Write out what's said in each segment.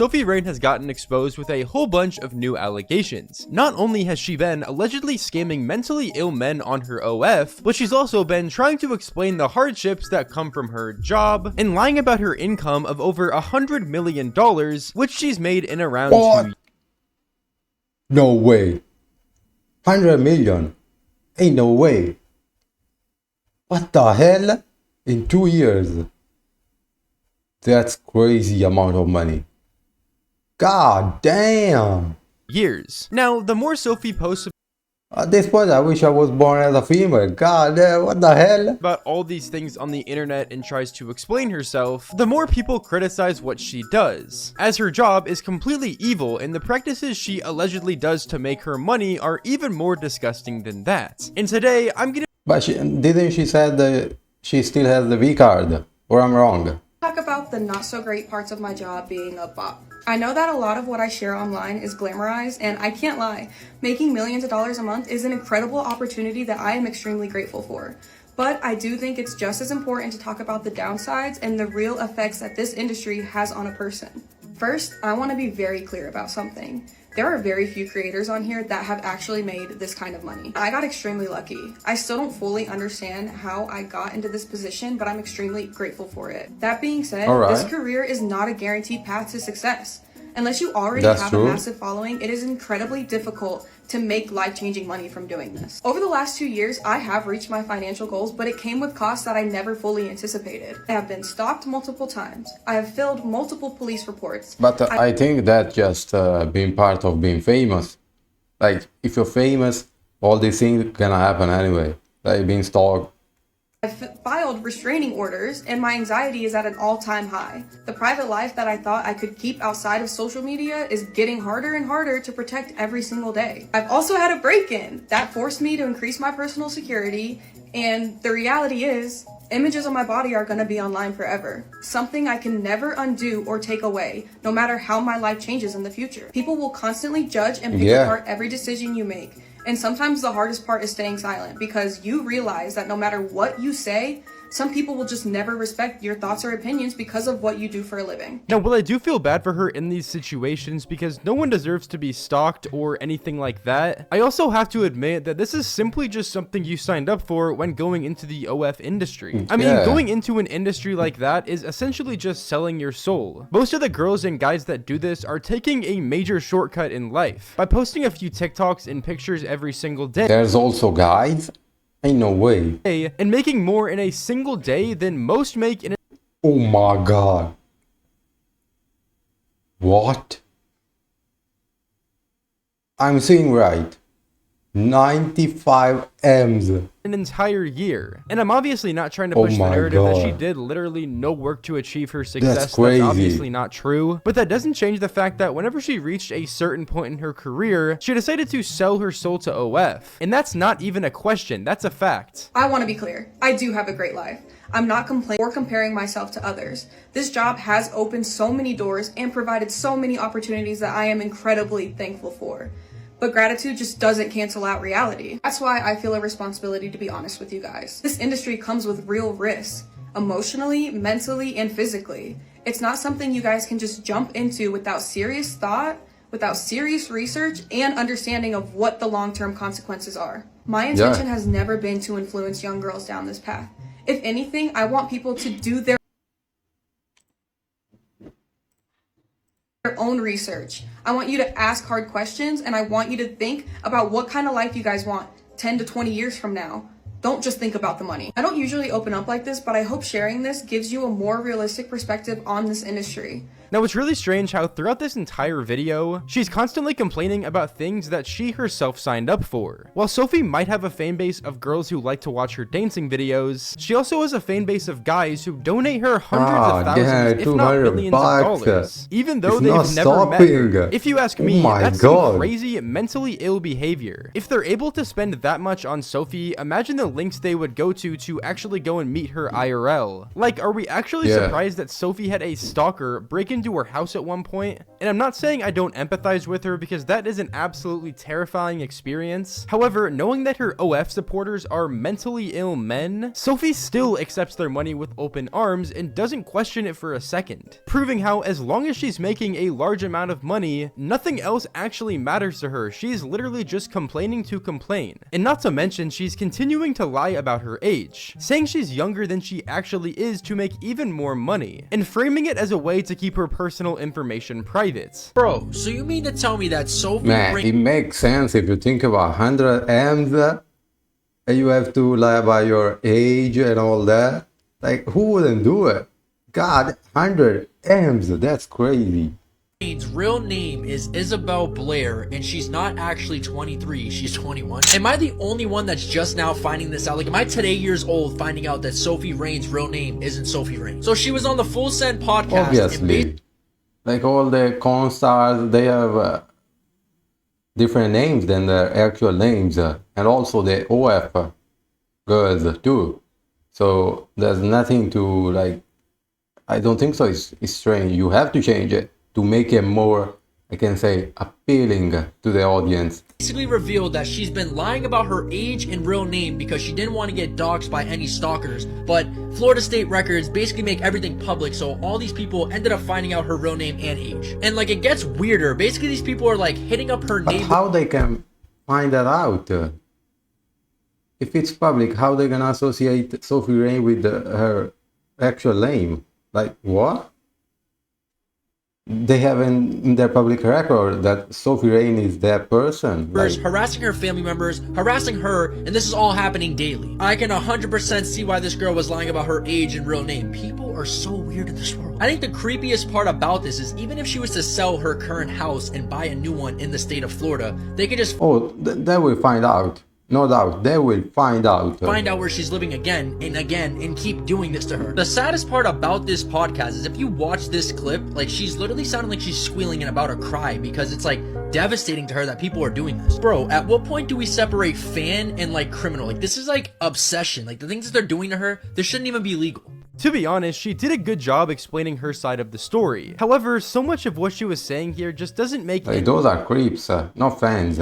Sophie Rain has gotten exposed with a whole bunch of new allegations. Not only has she been allegedly scamming mentally ill men on her OF, but she's also been trying to explain the hardships that come from her job and lying about her income of over $100 million, which she's made in around What? 2 years. No way. 100 million. Ain't no way. What the hell? In 2 years. That's crazy amount of money. God damn. Now, the more Sophie posts At this point, I wish I was born as a female. God damn, what the hell? about all these things on the internet and tries to explain herself, the more people criticize what she does, as her job is completely evil and the practices she allegedly does to make her money are even more disgusting than that. And today, I'm gonna But didn't she said that she still has the V card? Or I'm wrong? Talk about the not so great parts of my job being a bot. I know that a lot of what I share online is glamorized, and I can't lie, making millions of dollars a month is an incredible opportunity that I am extremely grateful for. But I do think it's just as important to talk about the downsides and the real effects that this industry has on a person. First, I want to be very clear about something. There are very few creators on here that have actually made this kind of money. I got extremely lucky. I still don't fully understand how I got into this position, but I'm extremely grateful for it. That being said, this career is not a guaranteed path to success. Unless you already have a massive following, it is incredibly difficult to make life-changing money from doing this. Over the last 2 years, I have reached my financial goals, but it came with costs that I never fully anticipated. I have been stalked multiple times. I have filled multiple police reports. But I think that just being part of being famous. Like, if you're famous, all these things gonna happen anyway. Like being stalked. I've filed restraining orders, and my anxiety is at an all-time high. The private life that I thought I could keep outside of social media is getting harder and harder to protect every single day. I've also had a break-in that forced me to increase my personal security, and the reality is, images of my body are going to be online forever. Something I can never undo or take away, no matter how my life changes in the future. People will constantly judge and pick apart every decision you make. And sometimes the hardest part is staying silent, because you realize that no matter what you say, some people will just never respect your thoughts or opinions because of what you do for a living. Now, while I do feel bad for her in these situations because no one deserves to be stalked or anything like that, I also have to admit that this is simply just something you signed up for when going into the OF industry. I mean, going into an industry like that is essentially just selling your soul. Most of the girls and guys that do this are taking a major shortcut in life by posting a few TikToks and pictures every single day. There's also guys? Ain't no way. And making more in a single day than most make in a— Oh my god. What? I'm seeing right. 95 M's. an entire year. And I'm obviously not trying to push the narrative that she did literally no work to achieve her success. That's crazy. That's obviously not true. But that doesn't change the fact that whenever she reached a certain point in her career, she decided to sell her soul to OF. And that's not even a question, that's a fact. I want to be clear. I do have a great life. I'm not complaining or comparing myself to others. This job has opened so many doors and provided so many opportunities that I am incredibly thankful for. But gratitude just doesn't cancel out reality. That's why I feel a responsibility to be honest with you guys. This industry comes with real risks, emotionally, mentally, and physically. It's not something you guys can just jump into without serious thought, without serious research, and understanding of what the long-term consequences are. My intention has never been to influence young girls down this path. If anything, I want people to do their own research. I want you to ask hard questions, and I want you to think about what kind of life you guys want 10 to 20 years from now. Don't just think about the money. I don't usually open up like this, but I hope sharing this gives you a more realistic perspective on this industry. Now, it's really strange how throughout this entire video, she's constantly complaining about things that she herself signed up for. While Sophie might have a fan base of girls who like to watch her dancing videos, she also has a fan base of guys who donate her hundreds of thousands, if not millions of dollars, even though they've never met her. If you ask me, that's some crazy, mentally ill behavior. If they're able to spend that much on Sophie, imagine the links they would go to actually go and meet her IRL. Like, are we actually surprised that Sophie had a stalker break into into her house at one point. And I'm not saying I don't empathize with her, because that is an absolutely terrifying experience. However, knowing that her OF supporters are mentally ill men, Sophie still accepts their money with open arms and doesn't question it for a second, proving how as long as she's making a large amount of money, nothing else actually matters to her. She's literally just complaining to complain. And not to mention, she's continuing to lie about her age, saying she's younger than she actually is to make even more money, and framing it as a way to keep her personal information private. Bro, so you mean to tell me that Sophie Man, Rain it makes sense if you think about 100 M's and you have to lie about your age and all that. Like, who wouldn't do it? God, 100 M's, that's crazy. Rain's real name is Isabel Blair, and she's not actually 23, she's 21. Am I the only one that's just now finding this out? Like, am I today years old finding out that Sophie Rain's real name isn't Sophie Rain? So she was on the Full Send podcast. Obviously. Like all the corn stars, they have different names than their actual names. And also the OF girls too. So there's nothing to, like, I don't think so. It's strange. You have to change it to make it more, I can say, appealing to the audience. Basically revealed that she's been lying about her age and real name because she didn't want to get doxxed by any stalkers, but Florida state records basically make everything public, so all these people ended up finding out her real name and age. And like, it gets weirder. Basically these people are like hitting up her But neighbor. how they can find that out? If it's public, how they gonna associate Sophie Rain with her actual name? Like, what? They have in their public record that Sophie Rain is that person. Like, Harassing her family members, harassing her, and this is all happening daily. I can 100% see why this girl was lying about her age and real name. People are so weird in this world. I think the creepiest part about this is even if she was to sell her current house and buy a new one in the state of Florida, they could just they will find out. No doubt, they will find out. Find out where she's living again and keep doing this to her. The saddest part about this podcast is if you watch this clip, like, she's literally sounding like she's squealing and about to cry because it's like devastating to her that people are doing this. Bro, at what point do we separate fan and like criminal? Like, this is like obsession. Like, the things that they're doing to her, this shouldn't even be legal. To be honest, she did a good job explaining her side of the story. However, so much of what she was saying here just doesn't make Like, those are creeps, not fans.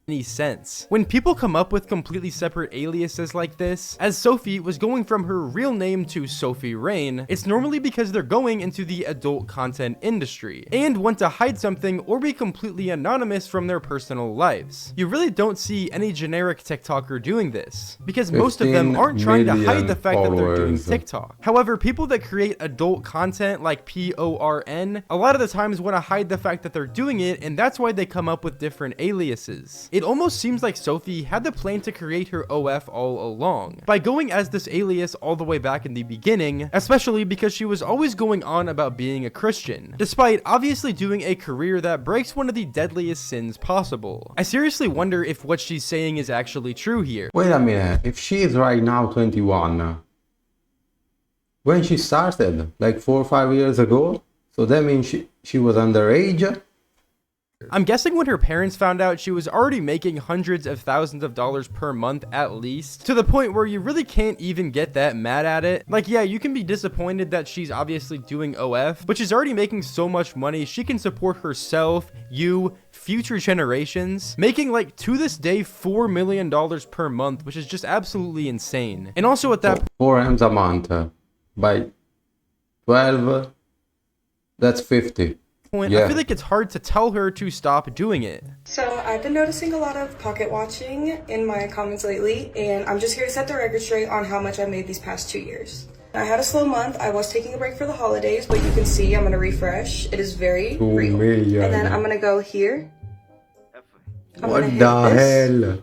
any sense. When people come up with completely separate aliases like this, as Sophie was going from her real name to Sophie Rain, it's normally because they're going into the adult content industry and want to hide something or be completely anonymous from their personal lives. You really don't see any generic TikToker doing this, because most of them aren't trying to hide the fact that they're doing TikTok. However, people that create adult content like PORN, a lot of the times want to hide the fact that they're doing it, and that's why they come up with different aliases. It almost seems like Sophie had the plan to create her OF all along, by going as this alias all the way back in the beginning, especially because she was always going on about being a Christian, despite obviously doing a career that breaks one of the deadliest sins possible. I seriously wonder if what she's saying is actually true here. Wait a minute, if she is right now 21, when she started, like 4 or 5 years ago, so that means she was underage? I'm guessing when her parents found out, she was already making hundreds of thousands of dollars per month at least, to the point where you really can't even get that mad at it. Like, yeah, you can be disappointed that she's obviously doing OF, but she's already making so much money, she can support herself, you, future generations, making like to this day $4 million per month, which is just absolutely insane. And also at that 4 M's a month, by 12, that's 50. point, Yeah. I feel like it's hard to tell her to stop doing it. So I've been noticing a lot of pocket watching in my comments lately, and I'm just here to set the record straight on how much I made these past 2 years. I had a slow month. I was taking a break for the holidays, but you can see I'm gonna refresh. It is very 2 real. million. And then I'm gonna go here. I'm What gonna hit the this, hell?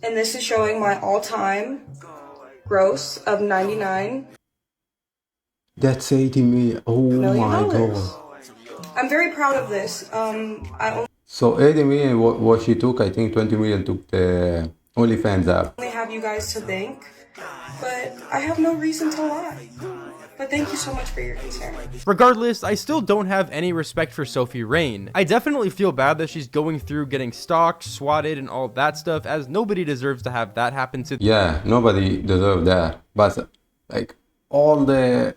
and this is showing my all-time gross of 99 That's 80 million. Oh million my dollars. god. I'm very proud of this. I So 80 million, what she took, I think 20 million took the OnlyFans app. only have you guys to thank, but I have no reason to lie. But thank you so much for your concern. Regardless, I still don't have any respect for Sophie Rain. I definitely feel bad that she's going through getting stalked, swatted, and all that stuff, as nobody deserves to have that happen to them. Yeah, nobody deserved that. But like all the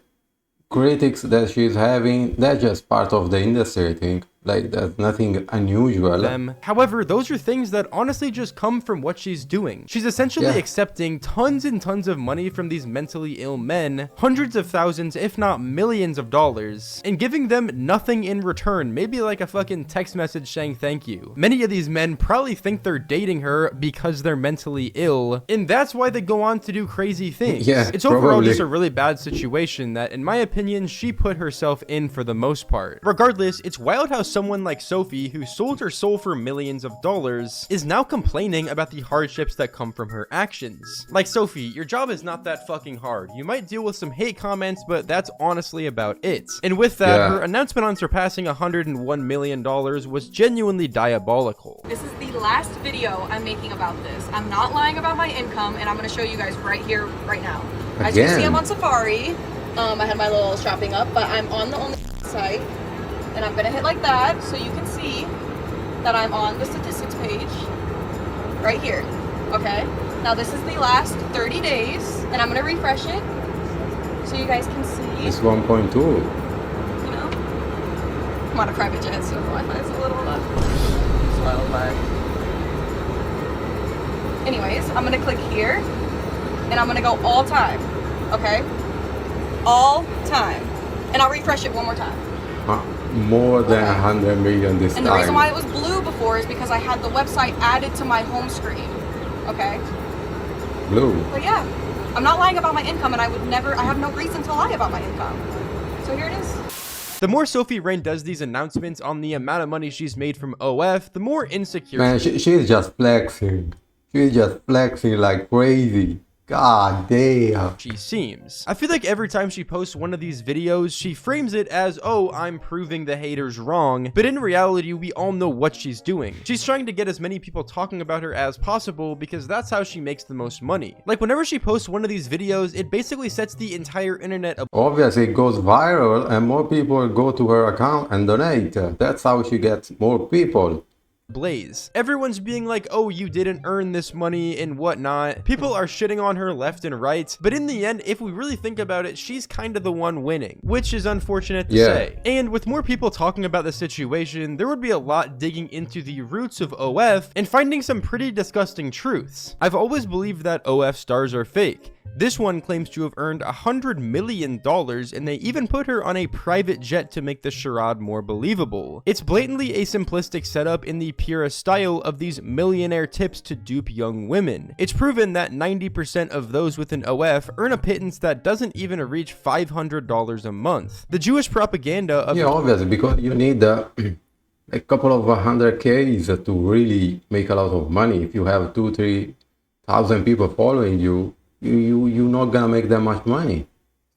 critics that she's having, that's just part of the industry, I think. Like, that's nothing unusual. Them. However, those are things that honestly just come from what she's doing. She's essentially accepting tons and tons of money from these mentally ill men, hundreds of thousands, if not millions of dollars, and giving them nothing in return, maybe like a fucking text message saying thank you. Many of these men probably think they're dating her because they're mentally ill, and that's why they go on to do crazy things. Yeah, it's overall probably just a really bad situation that, in my opinion, she put herself in for the most part. Regardless, it's wild how someone like Sophie, who sold her soul for millions of dollars, is now complaining about the hardships that come from her actions. Like, Sophie, your job is not that fucking hard. You might deal with some hate comments, but that's honestly about it. And with that, her announcement on surpassing $101 million was genuinely diabolical. This is the last video I'm making about this. I'm not lying about my income, and I'm going to show you guys right here, right now. As you can see, I'm on Safari. I had my little shopping up, but I'm on the OnlyFans site. And I'm gonna hit like that so you can see that I'm on the statistics page right here. Okay, now this is the last 30 days, and I'm gonna refresh it so you guys can see. It's 1.2. You know, I'm on a private jet, so Wi-Fi is a little lag. Anyways, I'm gonna click here, and I'm gonna go all time. Okay, all time, and I'll refresh it one more time. More than 100 million this time. And the reason why it was blue before is because I had the website added to my home screen. Okay? Blue. But yeah, I'm not lying about my income, and I have no reason to lie about my income. So here it is. The more Sophie Rain does these announcements on the amount of money she's made from OF, the more insecure. Man, she's just flexing. She's just flexing like crazy. God damn. She seems. I feel like every time she posts one of these videos, she frames it as, oh, I'm proving the haters wrong, but in reality, we all know what she's doing. She's trying to get as many people talking about her as possible because that's how she makes the most money. Like, whenever she posts one of these videos, it basically sets the entire internet up. Obviously, it goes viral and more people go to her account and donate. That's how she gets more people. Blaze. Everyone's being like, oh, you didn't earn this money and whatnot. People are shitting on her left and right, but in the end, if we really think about it, she's kind of the one winning, which is unfortunate to say. And with more people talking about the situation, there would be a lot digging into the roots of OF and finding some pretty disgusting truths. I've always believed that OF stars are fake. This one claims to have earned $100 million, and they even put her on a private jet to make the charade more believable. It's blatantly a simplistic setup in the purest style of these millionaire tips to dupe young women. It's proven that 90% of those with an OF earn a pittance that doesn't even reach $500 a month. The Jewish propaganda of— yeah, obviously, because you need a couple of 100Ks to really make a lot of money. If you have 2,000-3,000 people following you, you're not gonna make that much money.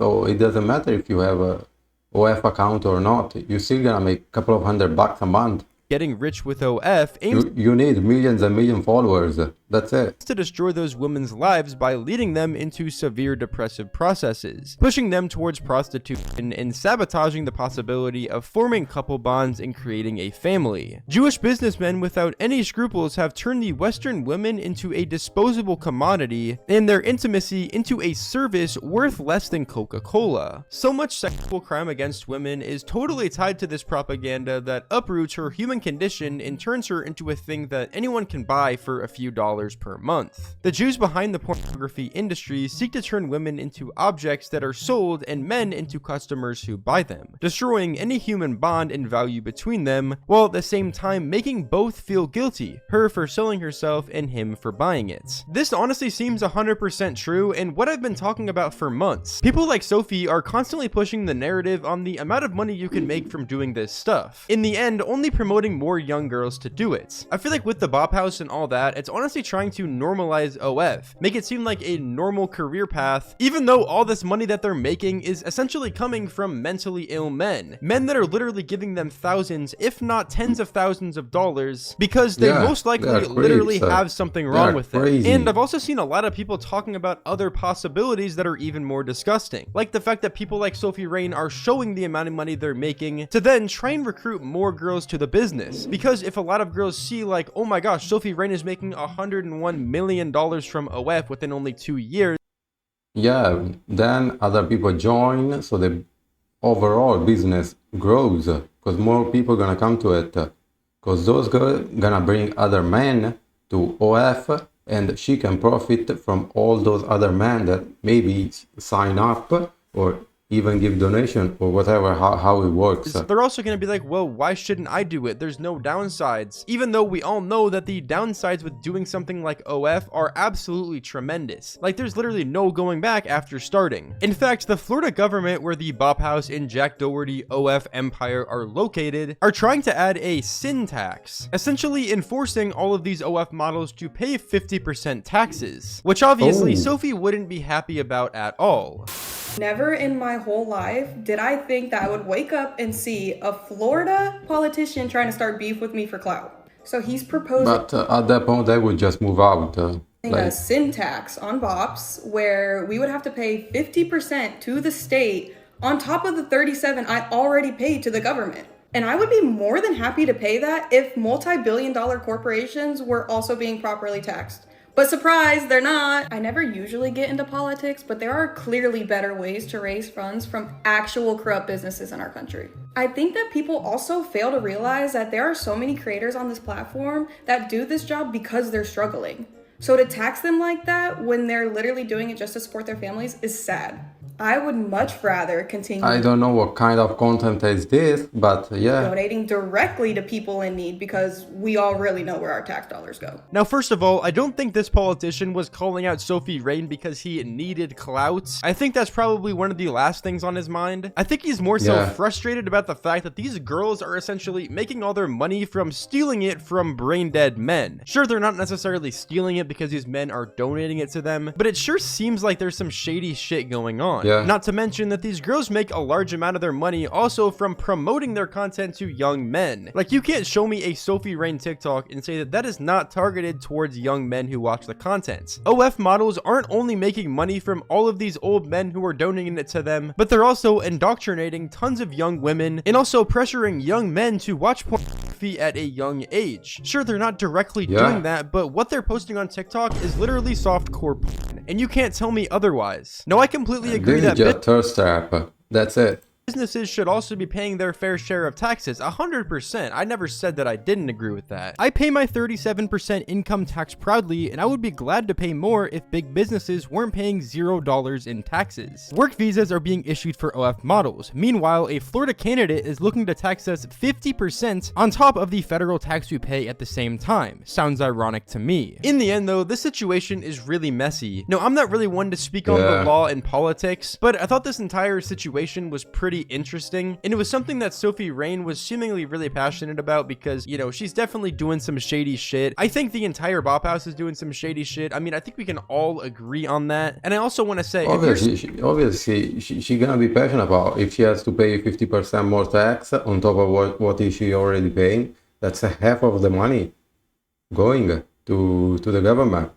So it doesn't matter if you have a OF account or not. You're still gonna make a couple of $100 a month. Getting rich with OF aims you need millions and million followers. That's it. To destroy those women's lives by leading them into severe depressive processes, pushing them towards prostitution, and sabotaging the possibility of forming couple bonds and creating a family. Jewish businessmen without any scruples have turned the Western women into a disposable commodity and their intimacy into a service worth less than Coca-Cola. So much sexual crime against women is totally tied to this propaganda that uproots her human condition and turns her into a thing that anyone can buy for a few dollars per month. The Jews behind the pornography industry seek to turn women into objects that are sold and men into customers who buy them, destroying any human bond and value between them, while at the same time making both feel guilty, her for selling herself and him for buying it. This honestly seems 100% true and what I've been talking about for months. People like Sophie are constantly pushing the narrative on the amount of money you can make from doing this stuff, in the end only promoting more young girls to do it. I feel like with the Bop House and all that, it's honestly trying to normalize OF, make it seem like a normal career path, even though all this money that they're making is essentially coming from mentally ill men that are literally giving them thousands, if not tens of thousands of dollars, because they most likely literally have something wrong with them. And I've also seen a lot of people talking about other possibilities that are even more disgusting, like the fact that people like Sophie Rain are showing the amount of money they're making to then try and recruit more girls to the business. Because if a lot of girls see like, oh my gosh, Sophie Rain is making $101 million from OF within only 2 years. Yeah, then other people join, so they overall business grows because more people gonna come to it because those girls gonna bring other men to OF and she can profit from all those other men that maybe sign up or even give donation or whatever, how it works. They're also going to be like, well, why shouldn't I do it? There's no downsides. Even though we all know that the downsides with doing something like OF are absolutely tremendous. Like, there's literally no going back after starting. In fact, the Florida government, where the Bop House and Jack Doherty OF empire are located, are trying to add a sin tax, essentially enforcing all of these OF models to pay 50% taxes, which obviously Sophie wouldn't be happy about at all. Never in my whole life did I think that I would wake up and see a Florida politician trying to start beef with me for clout. So he's proposing But at that point, they would just move out. a sin tax on bops where we would have to pay 50% to the state on top of the 37 I already paid to the government. And I would be more than happy to pay that if multi-billion-dollar corporations were also being properly taxed. But surprise, they're not. I never usually get into politics, but there are clearly better ways to raise funds from actual corrupt businesses in our country. I think that people also fail to realize that there are so many creators on this platform that do this job because they're struggling. So to tax them like that when they're literally doing it just to support their families is sad. I would much rather continue. I don't know what kind of content is this, but yeah. Donating directly to people in need because we all really know where our tax dollars go. Now, first of all, I don't think this politician was calling out Sophie Rain because he needed clout. I think that's probably one of the last things on his mind. I think he's more so frustrated about the fact that these girls are essentially making all their money from stealing it from brain dead men. Sure, they're not necessarily stealing it because these men are donating it to them, but it sure seems like there's some shady shit going on. Not to mention that these girls make a large amount of their money also from promoting their content to young men. Like, you can't show me a Sophie Rain TikTok and say that that is not targeted towards young men who watch the content. OF models aren't only making money from all of these old men who are donating it to them, but they're also indoctrinating tons of young women and also pressuring young men to watch pornography at a young age. Sure, they're not directly doing that, but what they're posting on TikTok is literally softcore porn, and you can't tell me otherwise. No, I completely agree that just thirst trap. That's it. Businesses should also be paying their fair share of taxes, 100%. I never said that I didn't agree with that. I pay my 37% income tax proudly, and I would be glad to pay more if big businesses weren't paying $0 in taxes. Work visas are being issued for OF models. Meanwhile, a Florida candidate is looking to tax us 50% on top of the federal tax we pay at the same time. Sounds ironic to me. In the end, though, this situation is really messy. No, I'm not really one to speak on the law and politics, but I thought this entire situation was pretty interesting, and it was something that Sophie Rain was seemingly really passionate about because, you know, she's definitely doing some shady shit. I think the entire Bop House is doing some shady shit. I mean, I think we can all agree on that. And I also want to say, obviously, she gonna be passionate about if she has to pay 50% more tax on top of what is she already paying. That's half of the money going to the government.